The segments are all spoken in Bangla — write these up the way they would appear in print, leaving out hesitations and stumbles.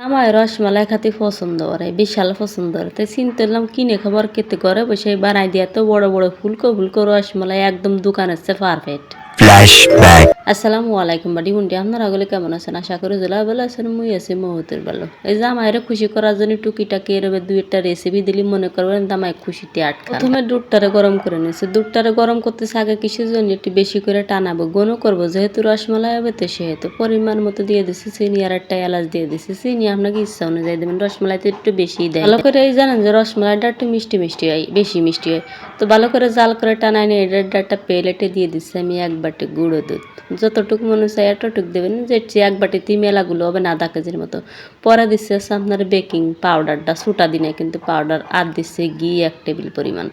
আমার রসমালাই খাতে পছন্দ করে, বিশাল পছন্দ করে। তাই চিন্তা করলাম কিনে খাবার খেতে ঘরে বসে বানাই দিয়া তো বড় বড় ফুলকো ফুলকো রসমালাই একদম দোকানের চেয়ে পারফেক্ট। আসসালামু আলাইকুম বাড়ি মুন্ডি, আপনারা আগলে কেমন আছেন? আশা করি জেলা ভালো আছেন, মুই আছি মহতের ভালো। এই যে আমারে খুশি করার জন্য টুকিটাকি এরবে দুই একটা রেসিপি দিলি মনে করবেন আমায় খুশিতে আটকা। প্রথমে দুধটারে গরম করে নিয়েছে। দুধটারে গরম করতেছে আগে কিসের জন্য একটু বেশি করে টানাবো, ঘন করবো, যেহেতু রসমালাই হবে তো সেহেতু পরিমাণ মতো দিয়ে দিচ্ছি চিনি আর একটা এলাচ দিয়ে দিচ্ছি। চিনি আপনাকে ইচ্ছা অনুযায়ী দেবেন, রসমালাইতে একটু বেশি দেয়। ভালো করে এই জানেন যে রসমালাইটা একটু মিষ্টি মিষ্টি হয়, বেশি মিষ্টি হয়। তো ভালো করে জাল করে টানাই নিয়ে এটা একটা প্লেটে দিয়ে দিচ্ছি আমি এক বাটি গুঁড়ো দুধ। যতটুকু মনে চাই এতটুকু দেবেন, যে এক বাটিতে মেলাগুলো হবে না আধা কেজির মতো। পরে দিচ্ছে আপনার বেকিং পাউডারটা, ছোটা দিনে কিন্তু পাউডার, আর দিচ্ছে ঘি 1 টেবিল পরিমাণ।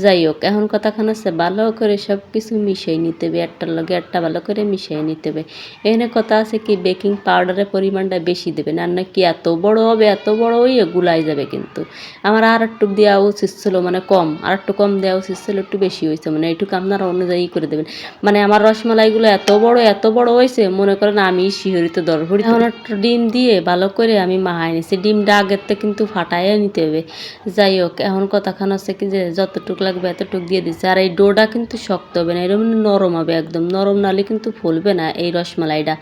যাই হোক, এখন কথাখান আছে ভালো করে সব কিছু মিশিয়ে নিতে হবে, একটার লগে একটা ভালো করে মিশিয়ে নিতে হবে। এখানে কথা আছে কি বেকিং পাউডারের পরিমাণটা বেশি দেবেন, আর না কি এত বড় হবে, এত বড় হয়ে গুলাই যাবে। কিন্তু আমার আর একটু দেওয়া উচিত ছিল, মানে কম, আর একটু কম দেওয়া উচিত ছিল, একটু বেশি হয়েছে, মানে এইটুকু আপনারা অনুযায়ী করে দেবেন। মানে আমার রসমালাইগুলো এত বড় হয়েছে মনে করেন আমি শিহরিত দরভরি। এখন একটা ডিম দিয়ে ভালো করে আমি মাহাই নিছি। ডিমটা আগের থেকে কিন্তু ফাটাইয়া নিতে হবে। যাই হোক, এখন কথাখান হচ্ছে কি যে যতটুকু লাগবে এতটুকু দিয়ে দিচ্ছে। আর এই ডোটা কিন্তু শক্ত হবে না, এরকম নরম হবে, একদম নরম নাহলে কিন্তু ফুলবে না এই রসমালাইটা।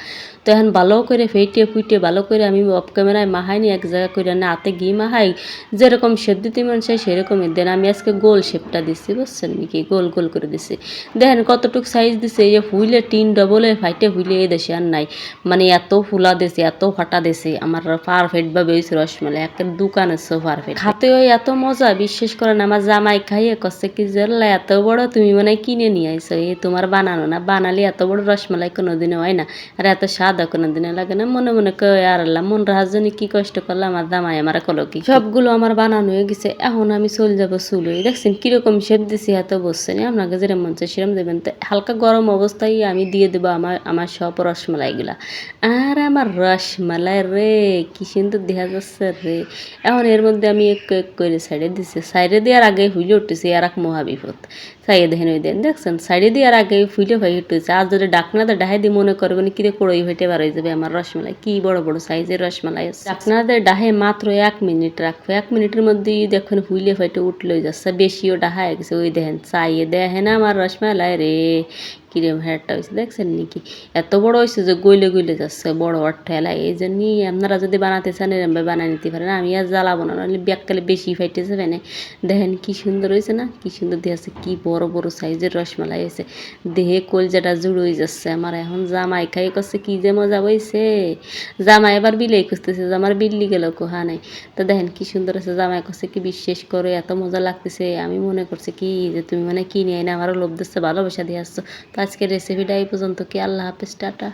তো এখন ভালো করে ফেটিয়ে ফুটিয়ে ভালো করে আমি অফ ক্যামেরায় মাহাই নি, এক জায়গা করে না হাতে ঘি মাহাই, যেরকম শেপ দিতে মন চাই সেরকমই দেন। আমি আজকে গোল শেপটা দিচ্ছি, বুঝছেন নাকি, গোল গোল করে দিচ্ছি। দেখেন কতটুকু সাইজ দিছে, এই ফুলে টিন ডবলে ফাইটে ফুলে এই দেশে আর নাই। মানে এত ফুলা দেশে, এত ফাটা দেশে আমার পারফেক্ট ভাবে হয়েছে রসমালাই, একটা দোকান আছে পারফেক্ট। খাতে ওই এত মজা, বিশ্বাস করেন আমার জামাই খাইয়ে কচ্ছে কি জানলা এত বড় তুমি মানে কিনে নিয়ে আইছো, এই তোমার বানানো না, বানালে এত বড় রসমালাই কোনোদিনও হয় না, আর এত স্বাদও কোনোদিনও লাগে না। মনে মনে কয়ে আর আল্লাহ মন রাহার জন্য কি কষ্ট করলাম, আমার জামাই আমার কলো কি। সবগুলো আমার বানানো হয়ে গেছে, এখন আমি চলে যাবো চুলোয়। দেখছেন কিরকম শেপ দিছি, এত বসছেন আপনাকে যেরকম মন চাই সেরকম দেবেন। তো হালকা গরম অবস্থায় আমি দিয়ে দেবো আমার সব রসমালাইগুলা। আর আমার রসমালাই রে কি সুন্দর দেখা যাচ্ছে রে। এখন এর মধ্যে আমি এক এক করে সাইডে দিচ্ছি, সাইডে দেওয়ার আগে হুইলে উঠতেছি আর এক মহাবিপদ। সাইডে দেখেন ওই দেন, দেখছেন সাইডে দেওয়ার আগে ফুলে হয়ে উঠতেছে। আর যদি ডাকনাতে ডাহে দিয়ে মনে করবেন কিরে কড়ই হইতে বার হয়ে যাবে আমার রসমালাই, কি বড় বড় সাইজের রসমালাই আছে। ডাকনাতে ডাহে মাত্র 1 মিনিট রাখবো, 1 মিনিটের মধ্যেই দেখুন হুইলে হইতে উঠলেই যাচ্ছে, বেশিও ডাহা হয়ে গেছে। ওই দেখেন চাইয়ে দেখেন আমার রসমালাই রে কিরম হেয়ারটা হয়েছে, দেখছেন নাকি এত বড় হয়েছে যে গইলে গইলে যাচ্ছে, বড় আর ঠেলা। এই জন্যই আপনারা যদি বানাতে চান এরম বানিয়ে নিতে পারেন। আমি আর জ্বালাবো না, নাহলে ব্যাগকালে বেশি ফাইটে যাবে না। দেখেন কি সুন্দর হয়েছে না, কি সুন্দর দিয়েছে, কি বড় বড় সাইজের রসমালাই হয়েছে। দেহে কলজাটা জুড়ে হয়ে যাচ্ছে আমার। এখন জামাই খাই করছে কি যে মজা হয়েছে। জামাই এবার বিলেই খুঁজতেছে যে আমার বিল্লি গেল কোহা নাই। তো দেখেন কি সুন্দর আছে, জামাই করছে কি বিশ্বাস করে এত মজা লাগতেছে। আমি মনে করছি কি যে তুমি মানে কিনে এনে আমারও লোভ দিচ্ছে, ভালোবাসা দিয়ে আসছো। তো আজকের রেসিপিটা এই পর্যন্ত, কি আল্লাহ হাফেজ, টাটা।